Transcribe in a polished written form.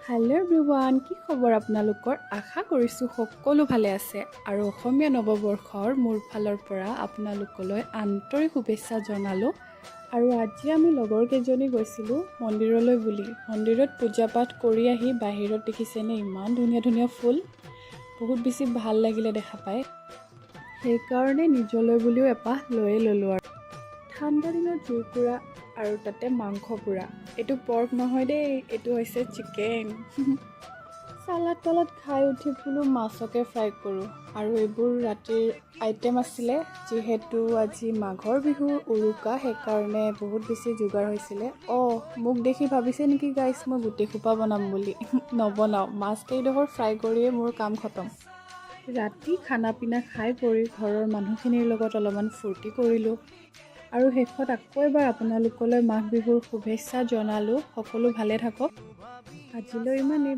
Hello' everyone, কি খবৰ আপোনালোকৰ? আশা কৰিছোঁ সকলো ভালে আছে আৰু অসমীয়া নৱবৰ্ষৰ মোৰ ফালৰ পৰা আপোনালোকলৈ আন্তৰিক শুভেচ্ছা জনালোঁ। আৰু আজি আমি লগৰ কেইজনী গৈছিলোঁ মন্দিৰলৈ বুলি। মন্দিৰত পূজা পাঠ কৰি আহি বাহিৰত দেখিছেনে ইমান ধুনীয়া ধুনীয়া ফুল, বহুত বেছি ভাল লাগিলে দেখা পাই। সেইকাৰণে নিজলৈ বুলিও এপাহ লৈয়ে ল'লোঁ। আৰু ঠাণ্ডা দিনত জুইকুৰা আৰু তাতে মাংস পুৰা। এইটো পৰ্ক নহয় দেই, এইটো হৈছে চিকেন। চালাড তালাড খাই উঠি বোলো মাছকে ফ্ৰাই কৰোঁ। আৰু এইবোৰ ৰাতিৰ আইটেম আছিলে, যিহেতু আজি মাঘৰ বিহুৰ উৰুকা, সেইকাৰণে বহুত বেছি যোগাৰ হৈছিলে। মোক দেখি ভাবিছে নেকি গাইছ মই গোটেই সোপা বনাম বুলি? নবনাওঁ, মাছ কেইডোখৰ ফ্ৰাই কৰিয়ে মোৰ কাম খতম। ৰাতি খানা পিনা খাই কৰি ঘৰৰ মানুহখিনিৰ লগত অলপমান ফূৰ্তি কৰিলোঁ। আৰু শেষত আকৌ এবাৰ আপোনালোকলৈ মাঘ বিহুৰ শুভেচ্ছা জনালোঁ। সকলো ভালে থাকক। আজিলৈ ইমানেই।